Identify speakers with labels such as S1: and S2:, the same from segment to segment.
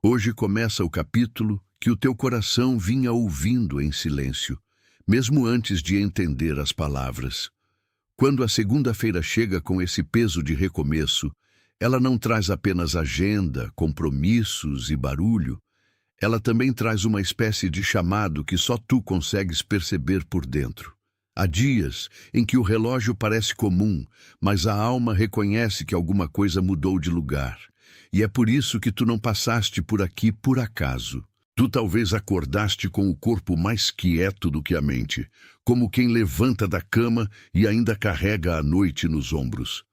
S1: Hoje começa o capítulo que o teu coração vinha ouvindo em silêncio, mesmo antes de entender as palavras. Quando a segunda-feira chega com esse peso de recomeço, ela não traz apenas agenda, compromissos e barulho, ela também traz uma espécie de chamado que só tu consegues perceber por dentro. Há dias em que o relógio parece comum, mas a alma reconhece que alguma coisa mudou de lugar. E é por isso que tu não passaste por aqui por acaso. Tu talvez acordaste com o corpo mais quieto do que a mente, como quem levanta da cama e ainda carrega a noite nos ombros.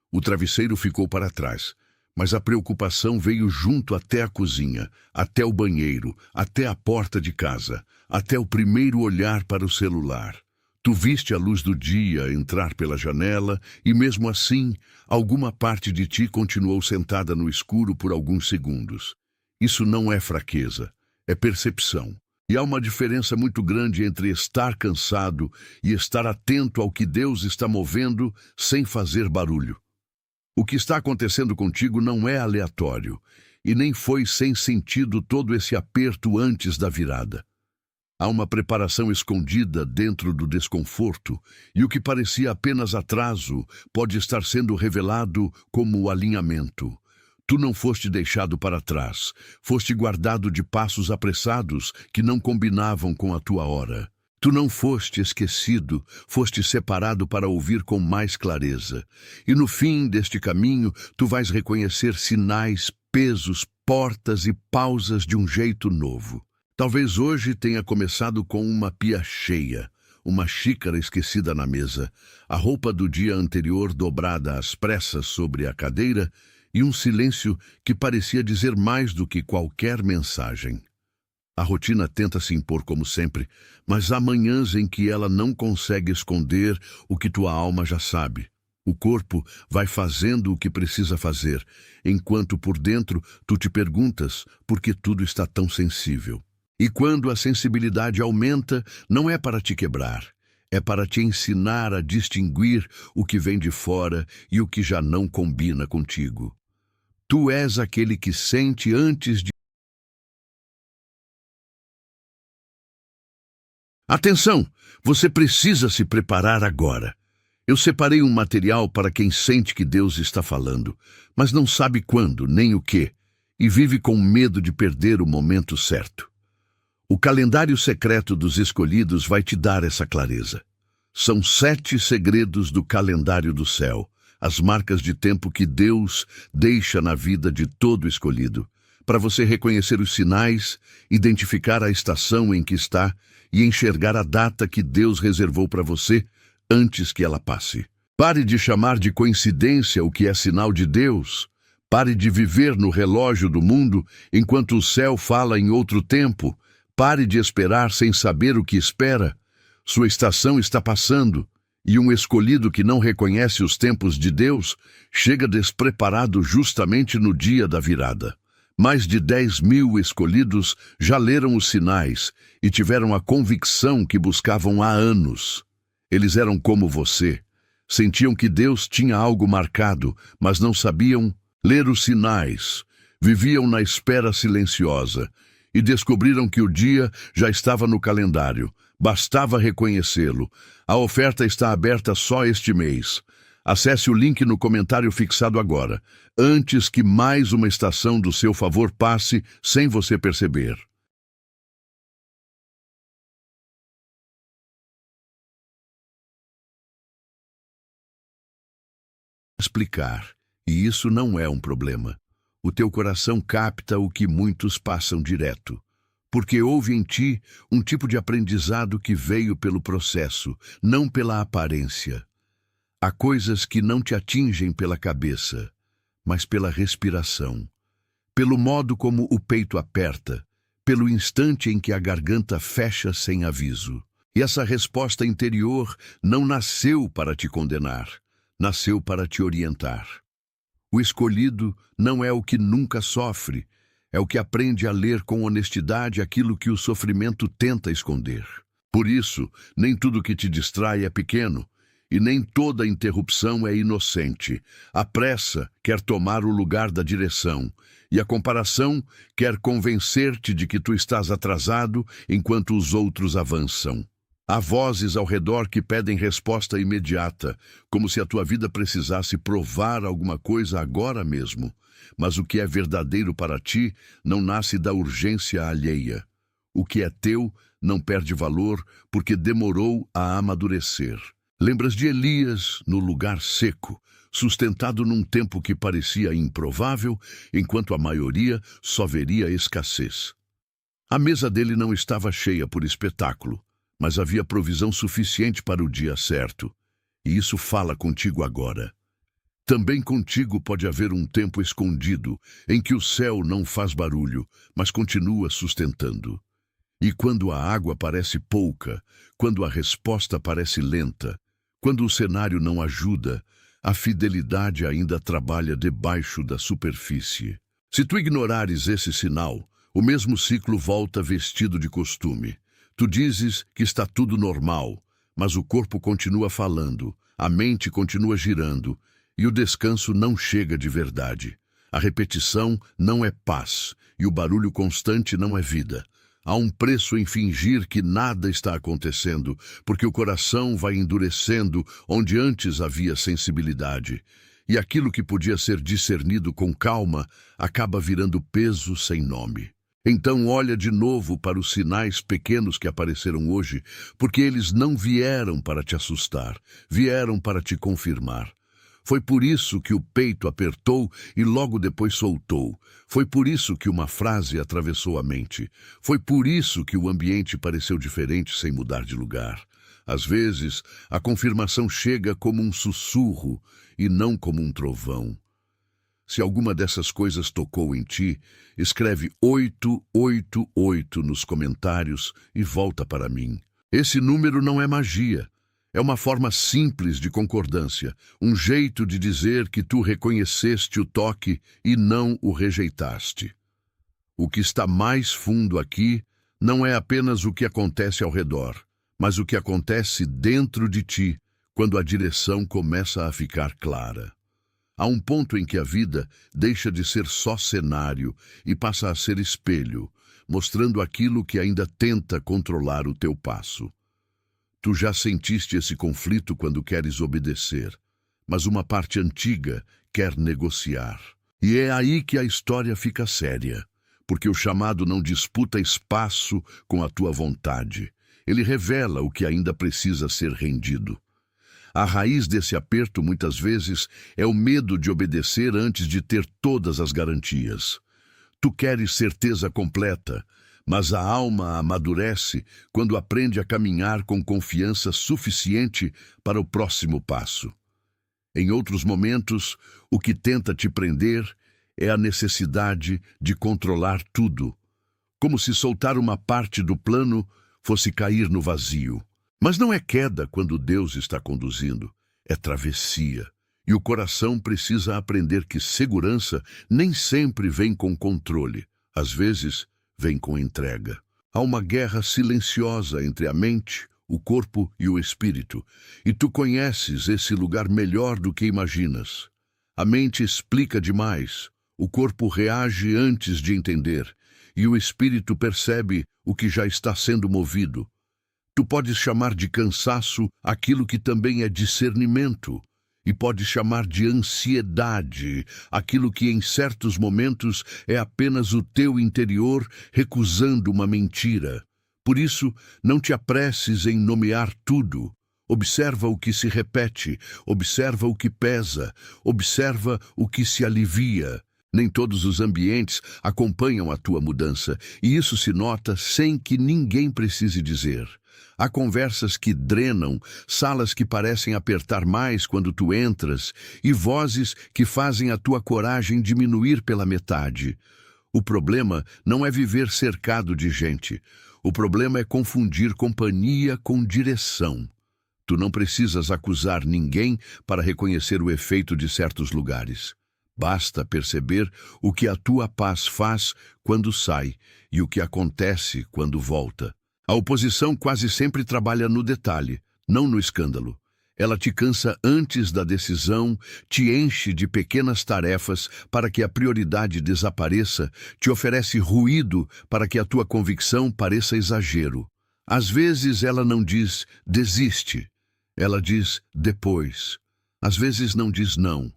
S1: O travesseiro ficou para trás, mas a preocupação veio junto até a cozinha, até o banheiro, até a porta de casa, até o primeiro olhar para o celular. Tu viste a luz do dia entrar pela janela e, mesmo assim, alguma parte de ti continuou sentada no escuro por alguns segundos. Isso não é fraqueza, é percepção. E há uma diferença muito grande entre estar cansado e estar atento ao que Deus está movendo sem fazer barulho. O que está acontecendo contigo não é aleatório, e nem foi sem sentido todo esse aperto antes da virada. Há uma preparação escondida dentro do desconforto, e o que parecia apenas atraso pode estar sendo revelado como alinhamento. Tu não foste deixado para trás, foste guardado de passos apressados que não combinavam com a tua hora. Tu não foste esquecido, foste separado para ouvir com mais clareza. E no fim deste caminho, tu vais reconhecer sinais, pesos, portas e pausas de um jeito novo. Talvez hoje tenha começado com uma pia cheia, uma xícara esquecida na mesa, a roupa do dia anterior dobrada às pressas sobre a cadeira e um silêncio que parecia dizer mais do que qualquer mensagem. A rotina tenta se impor como sempre, mas há manhãs em que ela não consegue esconder o que tua alma já sabe. O corpo vai fazendo o que precisa fazer, enquanto por dentro tu te perguntas por que tudo está tão sensível. E quando a sensibilidade aumenta, não é para te quebrar, é para te ensinar a distinguir o que vem de fora e o que já não combina contigo. Tu és aquele que sente antes de... Atenção! Você precisa se preparar agora. Eu separei um material para quem sente que Deus está falando, mas não sabe quando nem o que, e vive com medo de perder o momento certo. O calendário secreto dos escolhidos vai te dar essa clareza. São 7 segredos do calendário do céu, as marcas de tempo que Deus deixa na vida de todo escolhido, para você reconhecer os sinais, identificar a estação em que está e enxergar a data que Deus reservou para você antes que ela passe. Pare de chamar de coincidência o que é sinal de Deus. Pare de viver no relógio do mundo enquanto o céu fala em outro tempo. Pare de esperar sem saber o que espera. Sua estação está passando, e um escolhido que não reconhece os tempos de Deus chega despreparado justamente no dia da virada. Mais de 10.000 escolhidos já leram os sinais e tiveram a convicção que buscavam há anos. Eles eram como você. Sentiam que Deus tinha algo marcado, mas não sabiam ler os sinais. Viviam na espera silenciosa. E descobriram que o dia já estava no calendário. Bastava reconhecê-lo. A oferta está aberta só este mês. Acesse o link no comentário fixado agora, antes que mais uma estação do seu favor passe sem você perceber. Explicar, e isso não é um problema. O teu coração capta o que muitos passam direto, porque houve em ti um tipo de aprendizado que veio pelo processo, não pela aparência. Há coisas que não te atingem pela cabeça, mas pela respiração, pelo modo como o peito aperta, pelo instante em que a garganta fecha sem aviso. E essa resposta interior não nasceu para te condenar, nasceu para te orientar. O escolhido não é o que nunca sofre, é o que aprende a ler com honestidade aquilo que o sofrimento tenta esconder. Por isso, nem tudo que te distrai é pequeno, E nem toda interrupção é inocente. A pressa quer tomar o lugar da direção, e a comparação quer convencer-te de que tu estás atrasado enquanto os outros avançam. Há vozes ao redor que pedem resposta imediata, como se a tua vida precisasse provar alguma coisa agora mesmo. Mas o que é verdadeiro para ti não nasce da urgência alheia. O que é teu não perde valor porque demorou a amadurecer. Lembras de Elias no lugar seco, sustentado num tempo que parecia improvável, enquanto a maioria só veria escassez. A mesa dele não estava cheia por espetáculo, mas havia provisão suficiente para o dia certo. E isso fala contigo agora. Também contigo pode haver um tempo escondido, em que o céu não faz barulho, mas continua sustentando. E quando a água parece pouca, quando a resposta parece lenta, quando o cenário não ajuda, a fidelidade ainda trabalha debaixo da superfície. Se tu ignorares esse sinal, o mesmo ciclo volta vestido de costume. Tu dizes que está tudo normal, mas o corpo continua falando, a mente continua girando, e o descanso não chega de verdade. A repetição não é paz, e o barulho constante não é vida. Há um preço em fingir que nada está acontecendo, porque o coração vai endurecendo onde antes havia sensibilidade. E aquilo que podia ser discernido com calma acaba virando peso sem nome. Então olha de novo para os sinais pequenos que apareceram hoje, porque eles não vieram para te assustar, vieram para te confirmar. Foi por isso que o peito apertou e logo depois soltou. Foi por isso que uma frase atravessou a mente. Foi por isso que o ambiente pareceu diferente sem mudar de lugar. Às vezes, a confirmação chega como um sussurro e não como um trovão. Se alguma dessas coisas tocou em ti, escreve 888 nos comentários e volta para mim. Esse número não é magia. É uma forma simples de concordância, um jeito de dizer que tu reconheceste o toque e não o rejeitaste. O que está mais fundo aqui não é apenas o que acontece ao redor, mas o que acontece dentro de ti quando a direção começa a ficar clara. Há um ponto em que a vida deixa de ser só cenário e passa a ser espelho, mostrando aquilo que ainda tenta controlar o teu passo. Tu já sentiste esse conflito quando queres obedecer, mas uma parte antiga quer negociar. E é aí que a história fica séria, porque o chamado não disputa espaço com a tua vontade. Ele revela o que ainda precisa ser rendido. A raiz desse aperto, muitas vezes, é o medo de obedecer antes de ter todas as garantias. Tu queres certeza completa, mas a alma amadurece quando aprende a caminhar com confiança suficiente para o próximo passo. Em outros momentos, o que tenta te prender é a necessidade de controlar tudo, como se soltar uma parte do plano fosse cair no vazio. Mas não é queda quando Deus está conduzindo, é travessia. E o coração precisa aprender que segurança nem sempre vem com controle. Às vezes, vem com entrega. Há uma guerra silenciosa entre a mente, o corpo e o espírito, e tu conheces esse lugar melhor do que imaginas. A mente explica demais, o corpo reage antes de entender, e o espírito percebe o que já está sendo movido. Tu podes chamar de cansaço aquilo que também é discernimento, e podes chamar de ansiedade aquilo que em certos momentos é apenas o teu interior recusando uma mentira. Por isso, não te apresses em nomear tudo. Observa o que se repete, observa o que pesa, observa o que se alivia. Nem todos os ambientes acompanham a tua mudança, e isso se nota sem que ninguém precise dizer. Há conversas que drenam, salas que parecem apertar mais quando tu entras, e vozes que fazem a tua coragem diminuir pela metade. O problema não é viver cercado de gente. O problema é confundir companhia com direção. Tu não precisas acusar ninguém para reconhecer o efeito de certos lugares. Basta perceber o que a tua paz faz quando sai e o que acontece quando volta. A oposição quase sempre trabalha no detalhe, não no escândalo. Ela te cansa antes da decisão, te enche de pequenas tarefas para que a prioridade desapareça, te oferece ruído para que a tua convicção pareça exagero. Às vezes ela não diz desiste, ela diz depois. Às vezes não diz não,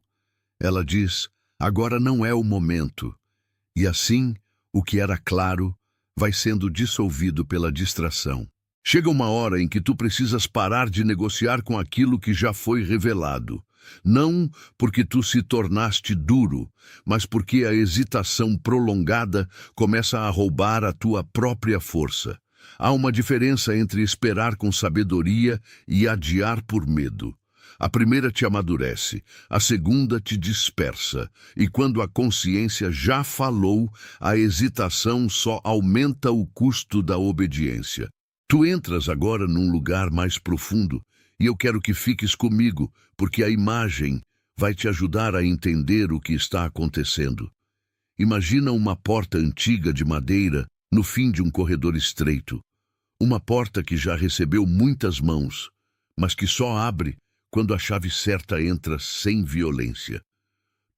S1: ela diz agora não é o momento. E assim, o que era claro vai sendo dissolvido pela distração. Chega uma hora em que tu precisas parar de negociar com aquilo que já foi revelado. Não porque tu se tornaste duro, mas porque a hesitação prolongada começa a roubar a tua própria força. Há uma diferença entre esperar com sabedoria e adiar por medo. A primeira te amadurece, a segunda te dispersa, e quando a consciência já falou, a hesitação só aumenta o custo da obediência. Tu entras agora num lugar mais profundo, e eu quero que fiques comigo, porque a imagem vai te ajudar a entender o que está acontecendo. Imagina uma porta antiga de madeira no fim de um corredor estreito. Uma porta que já recebeu muitas mãos, mas que só abre quando a chave certa entra sem violência.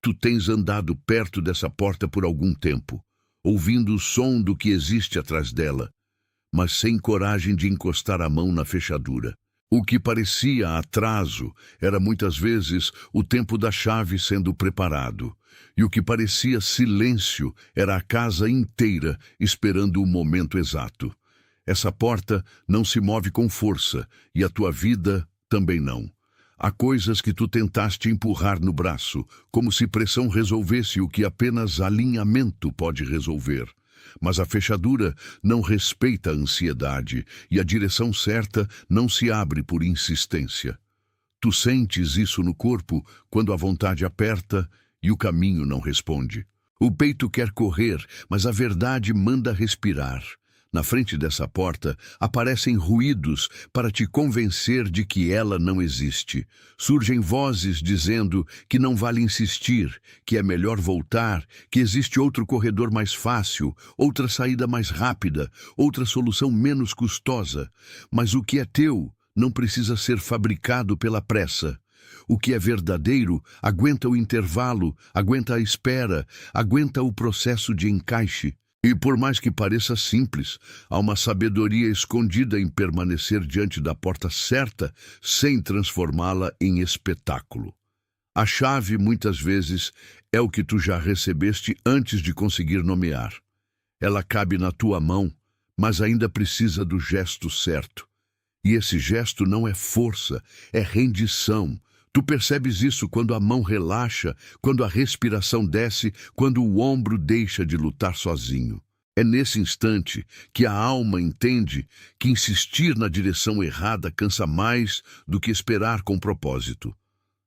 S1: Tu tens andado perto dessa porta por algum tempo, ouvindo o som do que existe atrás dela, mas sem coragem de encostar a mão na fechadura. O que parecia atraso era muitas vezes o tempo da chave sendo preparado, e o que parecia silêncio era a casa inteira esperando o momento exato. Essa porta não se move com força, e a tua vida também não. Há coisas que tu tentaste empurrar no braço, como se pressão resolvesse o que apenas alinhamento pode resolver. Mas a fechadura não respeita a ansiedade e a direção certa não se abre por insistência. Tu sentes isso no corpo quando a vontade aperta e o caminho não responde. O peito quer correr, mas a verdade manda respirar. Na frente dessa porta aparecem ruídos para te convencer de que ela não existe. Surgem vozes dizendo que não vale insistir, que é melhor voltar, que existe outro corredor mais fácil, outra saída mais rápida, outra solução menos custosa. Mas o que é teu não precisa ser fabricado pela pressa. O que é verdadeiro aguenta o intervalo, aguenta a espera, aguenta o processo de encaixe. E por mais que pareça simples, há uma sabedoria escondida em permanecer diante da porta certa sem transformá-la em espetáculo. A chave, muitas vezes, é o que tu já recebeste antes de conseguir nomear. Ela cabe na tua mão, mas ainda precisa do gesto certo. E esse gesto não é força, é rendição. Tu percebes isso quando a mão relaxa, quando a respiração desce, quando o ombro deixa de lutar sozinho. É nesse instante que a alma entende que insistir na direção errada cansa mais do que esperar com propósito.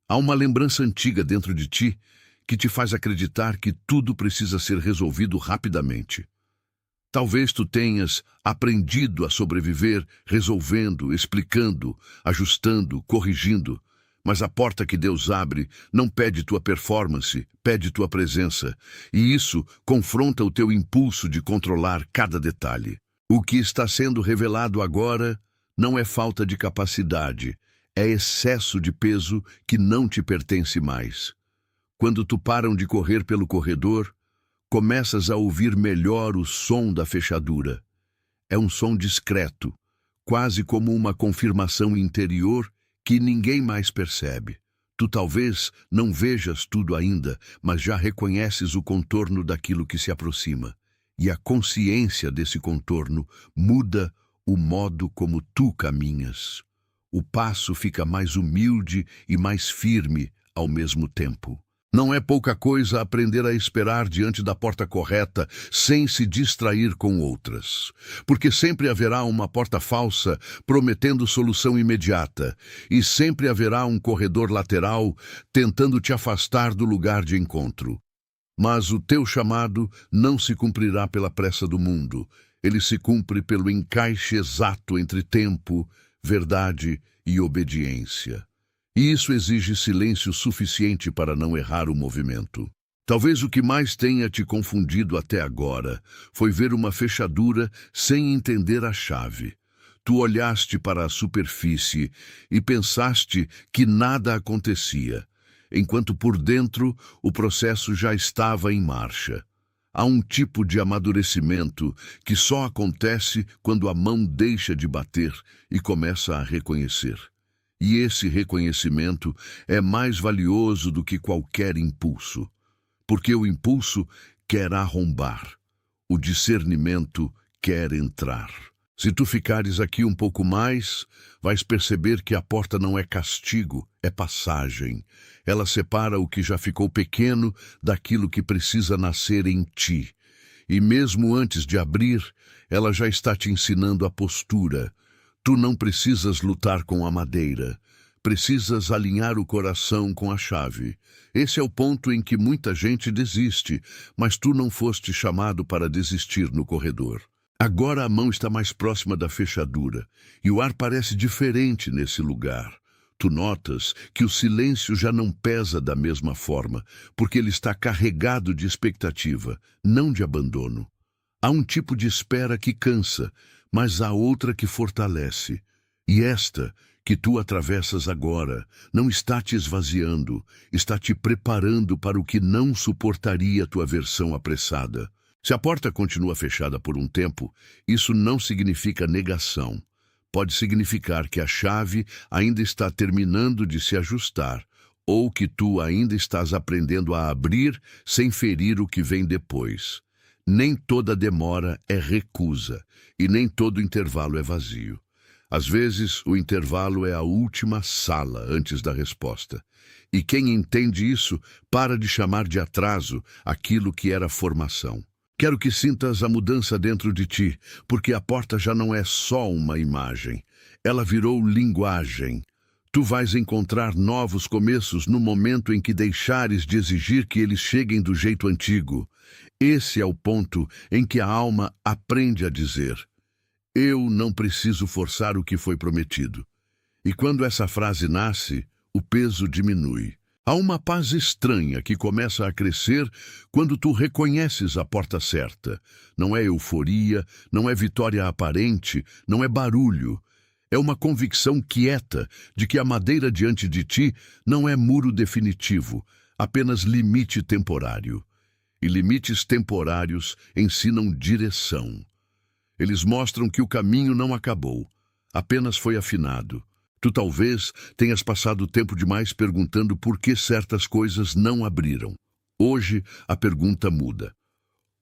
S1: Há uma lembrança antiga dentro de ti que te faz acreditar que tudo precisa ser resolvido rapidamente. Talvez tu tenhas aprendido a sobreviver resolvendo, explicando, ajustando, corrigindo. Mas a porta que Deus abre não pede tua performance, pede tua presença. E isso confronta o teu impulso de controlar cada detalhe. O que está sendo revelado agora não é falta de capacidade, é excesso de peso que não te pertence mais. Quando tu param de correr pelo corredor, começas a ouvir melhor o som da fechadura. É um som discreto, quase como uma confirmação interior que ninguém mais percebe. Tu talvez não vejas tudo ainda, mas já reconheces o contorno daquilo que se aproxima. E a consciência desse contorno muda o modo como tu caminhas. O passo fica mais humilde e mais firme ao mesmo tempo. Não é pouca coisa aprender a esperar diante da porta correta sem se distrair com outras. Porque sempre haverá uma porta falsa prometendo solução imediata, e sempre haverá um corredor lateral tentando te afastar do lugar de encontro. Mas o teu chamado não se cumprirá pela pressa do mundo. Ele se cumpre pelo encaixe exato entre tempo, verdade e obediência. E isso exige silêncio suficiente para não errar o movimento. Talvez o que mais tenha te confundido até agora foi ver uma fechadura sem entender a chave. Tu olhaste para a superfície e pensaste que nada acontecia, enquanto por dentro o processo já estava em marcha. Há um tipo de amadurecimento que só acontece quando a mão deixa de bater e começa a reconhecer. E esse reconhecimento é mais valioso do que qualquer impulso, porque o impulso quer arrombar, o discernimento quer entrar. Se tu ficares aqui um pouco mais, vais perceber que a porta não é castigo, é passagem. Ela separa o que já ficou pequeno daquilo que precisa nascer em ti. E mesmo antes de abrir, ela já está te ensinando a postura. Tu não precisas lutar com a madeira. Precisas alinhar o coração com a chave. Esse é o ponto em que muita gente desiste, mas tu não foste chamado para desistir no corredor. Agora a mão está mais próxima da fechadura, e o ar parece diferente nesse lugar. Tu notas que o silêncio já não pesa da mesma forma, porque ele está carregado de expectativa, não de abandono. Há um tipo de espera que cansa, mas há outra que fortalece. E esta, que tu atravessas agora, não está te esvaziando, está te preparando para o que não suportaria tua versão apressada. Se a porta continua fechada por um tempo, isso não significa negação. Pode significar que a chave ainda está terminando de se ajustar, ou que tu ainda estás aprendendo a abrir sem ferir o que vem depois. Nem toda demora é recusa, e nem todo intervalo é vazio. Às vezes, o intervalo é a última sala antes da resposta. E quem entende isso, para de chamar de atraso aquilo que era formação. Quero que sintas a mudança dentro de ti, porque a porta já não é só uma imagem. Ela virou linguagem. Tu vais encontrar novos começos no momento em que deixares de exigir que eles cheguem do jeito antigo. Esse é o ponto em que a alma aprende a dizer: eu não preciso forçar o que foi prometido. E quando essa frase nasce, o peso diminui. Há uma paz estranha que começa a crescer quando tu reconheces a porta certa. Não é euforia, não é vitória aparente, não é barulho. É uma convicção quieta de que a madeira diante de ti não é muro definitivo, apenas limite temporário. E limites temporários ensinam direção. Eles mostram que o caminho não acabou, apenas foi afinado. Tu talvez tenhas passado tempo demais perguntando por que certas coisas não abriram. Hoje, a pergunta muda.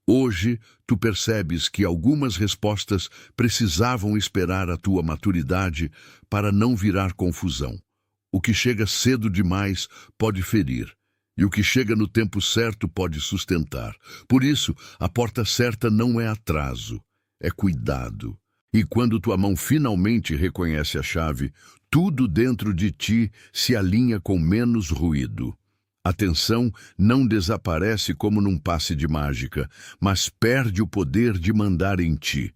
S1: Hoje, tu percebes que algumas respostas precisavam esperar a tua maturidade para não virar confusão. O que chega cedo demais pode ferir, e o que chega no tempo certo pode sustentar. Por isso, a porta certa não é atraso, é cuidado. E quando tua mão finalmente reconhece a chave, tudo dentro de ti se alinha com menos ruído. A tensão não desaparece como num passe de mágica, mas perde o poder de mandar em ti.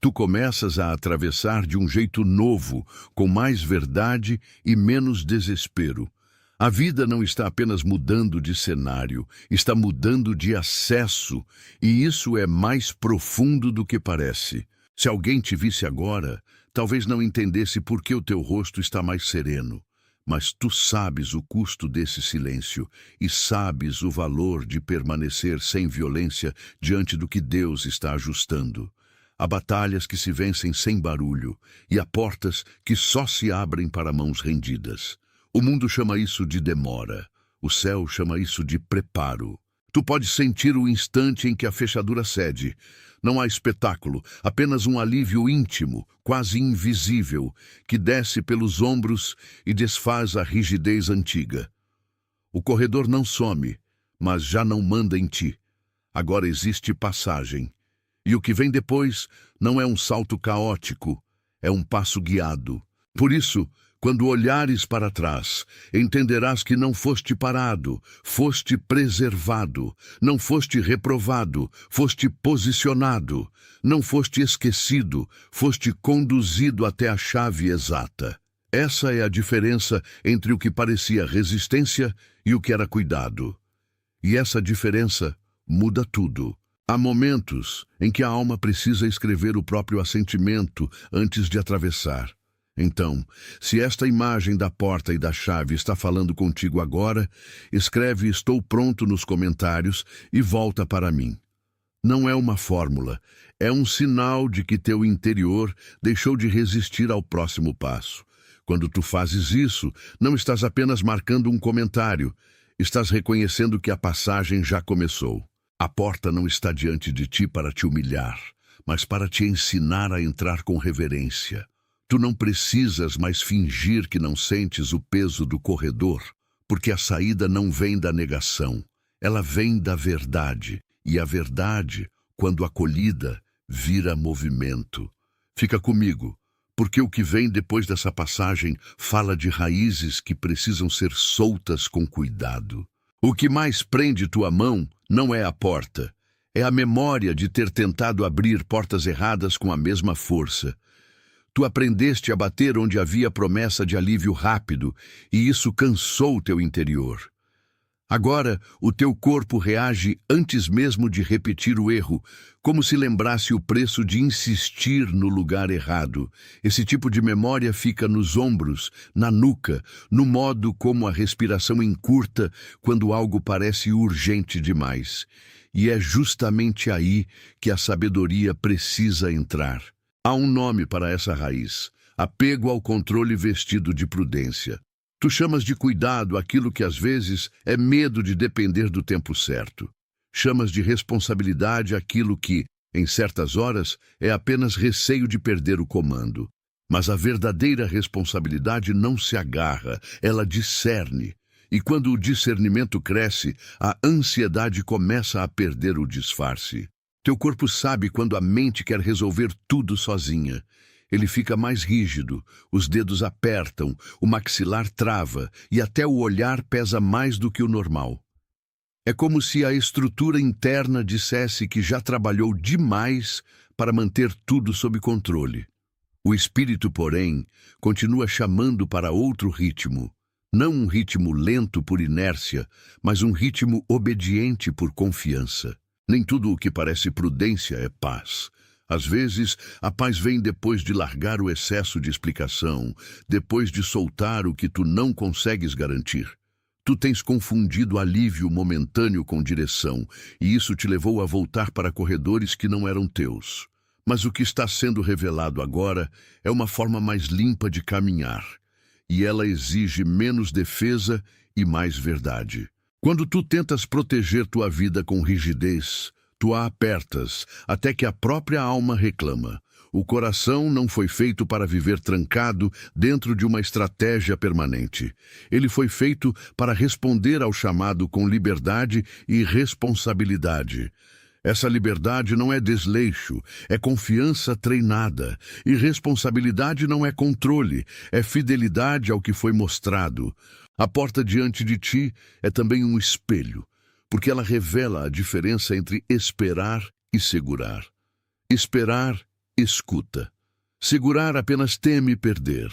S1: Tu começas a atravessar de um jeito novo, com mais verdade e menos desespero. A vida não está apenas mudando de cenário, está mudando de acesso, e isso é mais profundo do que parece. Se alguém te visse agora, talvez não entendesse por que o teu rosto está mais sereno. Mas tu sabes o custo desse silêncio e sabes o valor de permanecer sem violência diante do que Deus está ajustando. Há batalhas que se vencem sem barulho e há portas que só se abrem para mãos rendidas. O mundo chama isso de demora. O céu chama isso de preparo. Tu podes sentir o instante em que a fechadura cede. Não há espetáculo, apenas um alívio íntimo, quase invisível, que desce pelos ombros e desfaz a rigidez antiga. O corredor não some, mas já não manda em ti. Agora existe passagem. E o que vem depois não é um salto caótico, é um passo guiado. Por isso, quando olhares para trás, entenderás que não foste parado, foste preservado, não foste reprovado, foste posicionado, não foste esquecido, foste conduzido até a chave exata. Essa é a diferença entre o que parecia resistência e o que era cuidado. E essa diferença muda tudo. Há momentos em que a alma precisa escrever o próprio assentimento antes de atravessar. Então, se esta imagem da porta e da chave está falando contigo agora, escreve "Estou pronto" nos comentários e volta para mim. Não é uma fórmula, é um sinal de que teu interior deixou de resistir ao próximo passo. Quando tu fazes isso, não estás apenas marcando um comentário, estás reconhecendo que a passagem já começou. A porta não está diante de ti para te humilhar, mas para te ensinar a entrar com reverência. Tu não precisas mais fingir que não sentes o peso do corredor, porque a saída não vem da negação, ela vem da verdade, e a verdade, quando acolhida, vira movimento. Fica comigo, porque o que vem depois dessa passagem fala de raízes que precisam ser soltas com cuidado. O que mais prende tua mão não é a porta, é a memória de ter tentado abrir portas erradas com a mesma força. Tu aprendeste a bater onde havia promessa de alívio rápido, e isso cansou teu interior. Agora, o teu corpo reage antes mesmo de repetir o erro, como se lembrasse o preço de insistir no lugar errado. Esse tipo de memória fica nos ombros, na nuca, no modo como a respiração encurta quando algo parece urgente demais. E é justamente aí que a sabedoria precisa entrar. Há um nome para essa raiz: apego ao controle vestido de prudência. Tu chamas de cuidado aquilo que às vezes é medo de depender do tempo certo. Chamas de responsabilidade aquilo que, em certas horas, é apenas receio de perder o comando. Mas a verdadeira responsabilidade não se agarra, ela discerne. E quando o discernimento cresce, a ansiedade começa a perder o disfarce. Teu corpo sabe quando a mente quer resolver tudo sozinha. Ele fica mais rígido, os dedos apertam, o maxilar trava e até o olhar pesa mais do que o normal. É como se a estrutura interna dissesse que já trabalhou demais para manter tudo sob controle. O espírito, porém, continua chamando para outro ritmo. Não um ritmo lento por inércia, mas um ritmo obediente por confiança. Nem tudo o que parece prudência é paz. Às vezes, a paz vem depois de largar o excesso de explicação, depois de soltar o que tu não consegues garantir. Tu tens confundido alívio momentâneo com direção, e isso te levou a voltar para corredores que não eram teus. Mas o que está sendo revelado agora é uma forma mais limpa de caminhar, e ela exige menos defesa e mais verdade. Quando tu tentas proteger tua vida com rigidez, tu a apertas até que a própria alma reclama. O coração não foi feito para viver trancado dentro de uma estratégia permanente. Ele foi feito para responder ao chamado com liberdade e responsabilidade. Essa liberdade não é desleixo, é confiança treinada. E responsabilidade não é controle, é fidelidade ao que foi mostrado. A porta diante de ti é também um espelho, porque ela revela a diferença entre esperar e segurar. Esperar, escuta. Segurar apenas teme perder.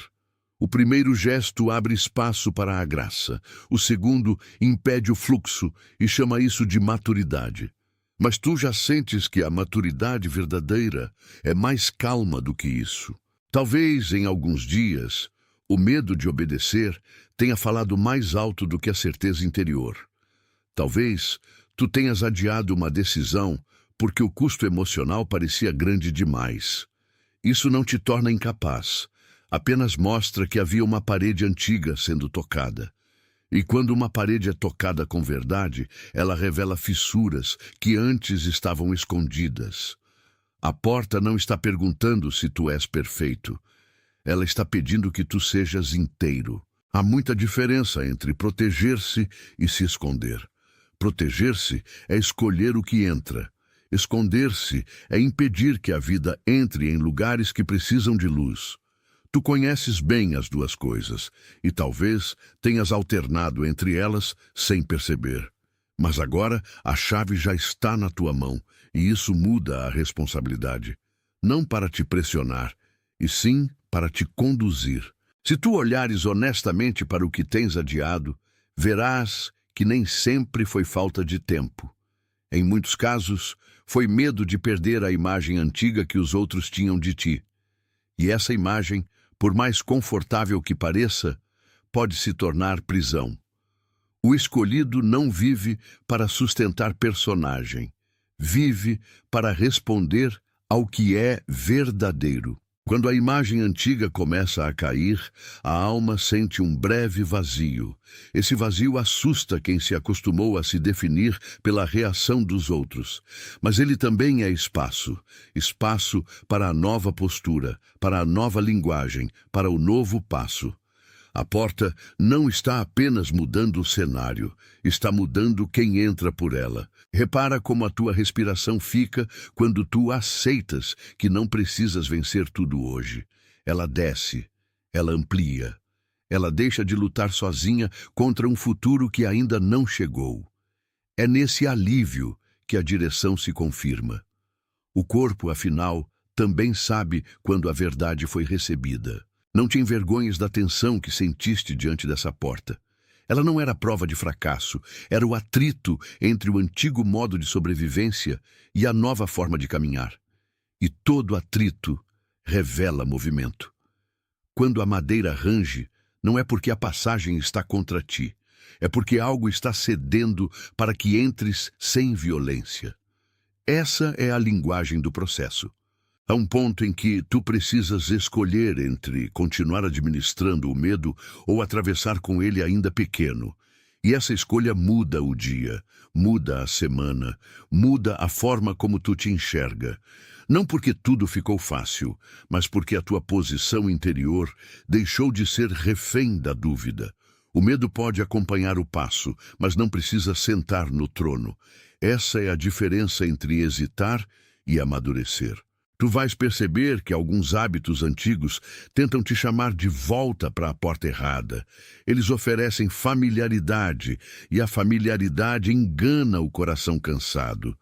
S1: O primeiro gesto abre espaço para a graça. O segundo impede o fluxo e chama isso de maturidade. Mas tu já sentes que a maturidade verdadeira é mais calma do que isso. Talvez, em alguns dias, o medo de obedecer tenha falado mais alto do que a certeza interior. Talvez tu tenhas adiado uma decisão porque o custo emocional parecia grande demais. Isso não te torna incapaz, apenas mostra que havia uma parede antiga sendo tocada. E quando uma parede é tocada com verdade, ela revela fissuras que antes estavam escondidas. A porta não está perguntando se tu és perfeito. Ela está pedindo que tu sejas inteiro. Há muita diferença entre proteger-se e se esconder. Proteger-se é escolher o que entra. Esconder-se é impedir que a vida entre em lugares que precisam de luz. Tu conheces bem as duas coisas, e talvez tenhas alternado entre elas sem perceber. Mas agora a chave já está na tua mão, e isso muda a responsabilidade. Não para te pressionar, e sim para te conduzir. Se tu olhares honestamente para o que tens adiado, verás que nem sempre foi falta de tempo. Em muitos casos, Foi medo de perder a imagem antiga que os outros tinham de ti. E essa imagem, por mais confortável que pareça, pode se tornar prisão. O escolhido não vive para sustentar personagem, vive para responder ao que é verdadeiro. Quando a imagem antiga começa a cair, a alma sente um breve vazio. Esse vazio assusta quem se acostumou a se definir pela reação dos outros. Mas ele também é espaço. Espaço para a nova postura, para a nova linguagem, para o novo passo. A porta não está apenas mudando o cenário, está mudando quem entra por ela. Repara como a tua respiração fica quando tu aceitas que não precisas vencer tudo hoje. Ela desce, ela amplia, ela deixa de lutar sozinha contra um futuro que ainda não chegou. É nesse alívio que a direção se confirma. O corpo, afinal, também sabe quando a verdade foi recebida. Não te envergonhes da tensão que sentiste diante dessa porta. Ela não era prova de fracasso, era o atrito entre o antigo modo de sobrevivência e a nova forma de caminhar. E todo atrito revela movimento. Quando a madeira range, não é porque a passagem está contra ti, é porque algo está cedendo para que entres sem violência. Essa é a linguagem do processo. Há um ponto em que tu precisas escolher entre continuar administrando o medo ou atravessar com ele ainda pequeno. E essa escolha muda o dia, muda a semana, muda a forma como tu te enxerga. Não porque tudo ficou fácil, mas porque a tua posição interior deixou de ser refém da dúvida. O medo pode acompanhar o passo, mas não precisa sentar no trono. Essa é a diferença entre hesitar e amadurecer. Tu vais perceber que alguns hábitos antigos tentam te chamar de volta para a porta errada. Eles oferecem familiaridade, e a familiaridade engana o coração cansado.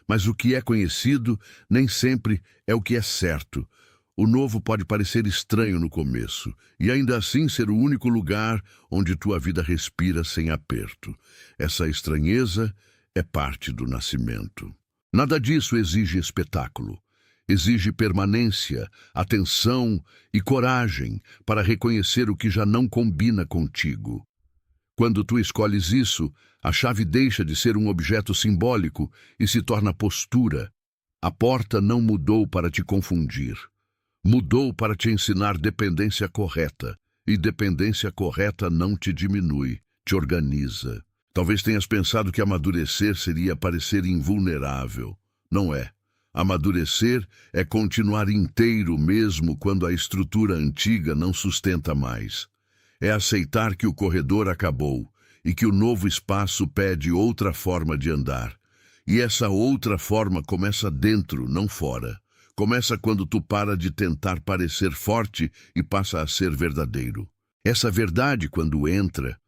S1: Mas o que é conhecido nem sempre é o que é certo. O novo pode parecer estranho no começo, e ainda assim ser o único lugar onde tua vida respira sem aperto. Essa estranheza é parte do nascimento. Nada disso exige espetáculo. Exige permanência, atenção e coragem para reconhecer o que já não combina contigo. Quando tu escolhes isso, a chave deixa de ser um objeto simbólico e se torna postura. A porta não mudou para te confundir. Mudou para te ensinar dependência correta. E dependência correta não te diminui, te organiza. Talvez tenhas pensado que amadurecer seria parecer invulnerável. Não é. Amadurecer é continuar inteiro mesmo quando a estrutura antiga não sustenta mais. É aceitar que o corredor acabou e que o novo espaço pede outra forma de andar. E essa outra forma começa dentro, não fora. Começa quando tu para de tentar parecer forte e passa a ser verdadeiro. Essa verdade, quando entra,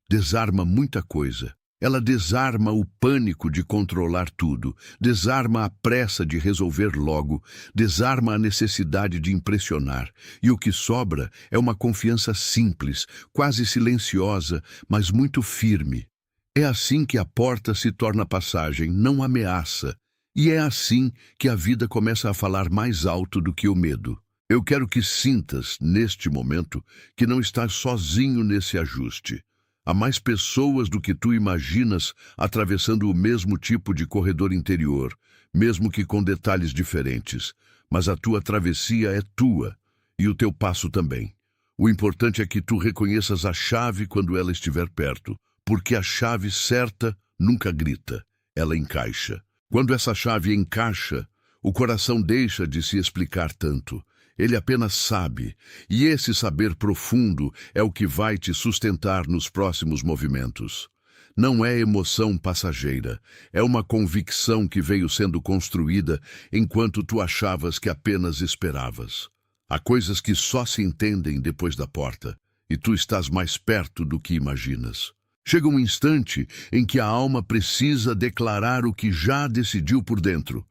S1: desarma muita coisa. Ela desarma o pânico de controlar tudo, desarma a pressa de resolver logo, desarma a necessidade de impressionar. E o que sobra é uma confiança simples, quase silenciosa, mas muito firme. É assim que a porta se torna passagem, não ameaça. E é assim que a vida começa a falar mais alto do que o medo. Eu quero que sintas, neste momento, que não estás sozinho nesse ajuste. Há mais pessoas do que tu imaginas atravessando o mesmo tipo de corredor interior, mesmo que com detalhes diferentes. Mas a tua travessia é tua, e o teu passo também. O importante é que tu reconheças a chave quando ela estiver perto, porque a chave certa nunca grita, ela encaixa. Quando essa chave encaixa, o coração deixa de se explicar tanto. Ele apenas sabe, e esse saber profundo é o que vai te sustentar nos próximos movimentos. Não é emoção passageira, é uma convicção que veio sendo construída enquanto tu achavas que apenas esperavas. Há coisas que só se entendem depois da porta, e tu estás mais perto do que imaginas. Chega um instante em que a alma precisa declarar o que já decidiu por dentro.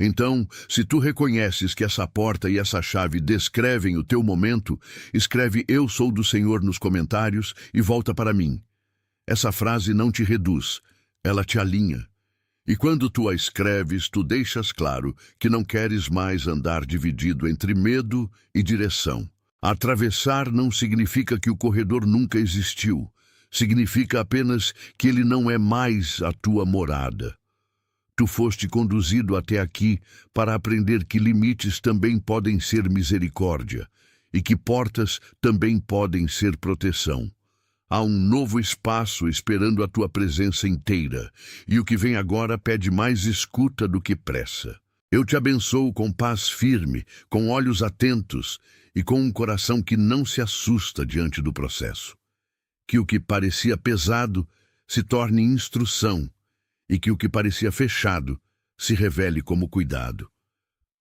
S1: Então, se tu reconheces que essa porta e essa chave descrevem o teu momento, escreve "Eu sou do Senhor" nos comentários e volta para mim. Essa frase não te reduz, ela te alinha. E quando tu a escreves, tu deixas claro que não queres mais andar dividido entre medo e direção. Atravessar não significa que o corredor nunca existiu. Significa apenas que ele não é mais a tua morada. Tu foste conduzido até aqui para aprender que limites também podem ser misericórdia e que portas também podem ser proteção. Há um novo espaço esperando a tua presença inteira, e o que vem agora pede mais escuta do que pressa. Eu te abençoo com paz firme, com olhos atentos e com um coração que não se assusta diante do processo. Que o que parecia pesado se torne instrução, e que o que parecia fechado se revele como cuidado.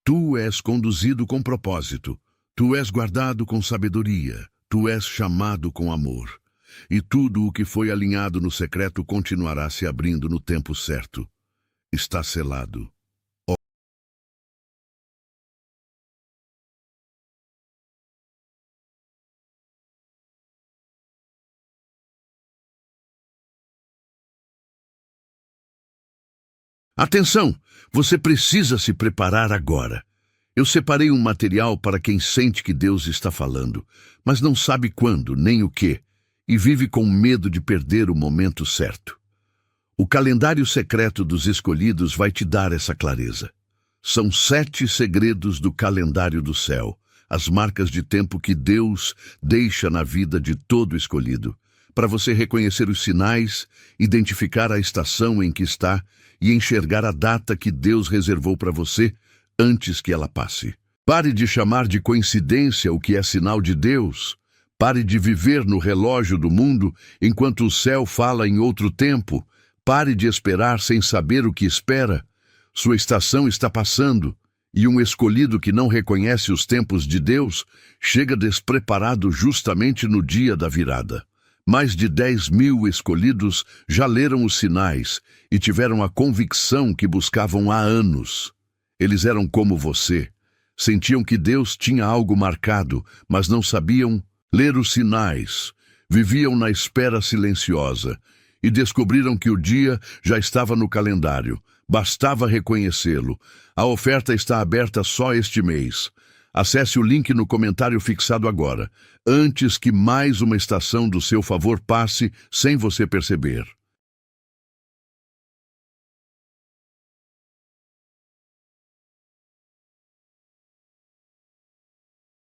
S1: Tu és conduzido com propósito, tu és guardado com sabedoria, tu és chamado com amor. E tudo o que foi alinhado no secreto continuará se abrindo no tempo certo. Está selado. Atenção! Você precisa se preparar agora. Eu separei um material para quem sente que Deus está falando, mas não sabe quando nem o que, e vive com medo de perder o momento certo. O calendário secreto dos escolhidos vai te dar essa clareza. São 7 segredos do calendário do céu, as marcas de tempo que Deus deixa na vida de todo escolhido, para você reconhecer os sinais, identificar a estação em que está e enxergar a data que Deus reservou para você antes que ela passe. Pare de chamar de coincidência o que é sinal de Deus. Pare de viver no relógio do mundo enquanto o céu fala em outro tempo. Pare de esperar sem saber o que espera. Sua estação está passando, e um escolhido que não reconhece os tempos de Deus chega despreparado justamente no dia da virada. Mais de 10.000 escolhidos já leram os sinais e tiveram a convicção que buscavam há anos. Eles eram como você. Sentiam que Deus tinha algo marcado, mas não sabiam ler os sinais. Viviam na espera silenciosa e descobriram que o dia já estava no calendário. Bastava reconhecê-lo. A oferta está aberta só este mês. Acesse o link no comentário fixado agora, antes que mais uma estação do seu favor passe sem você perceber.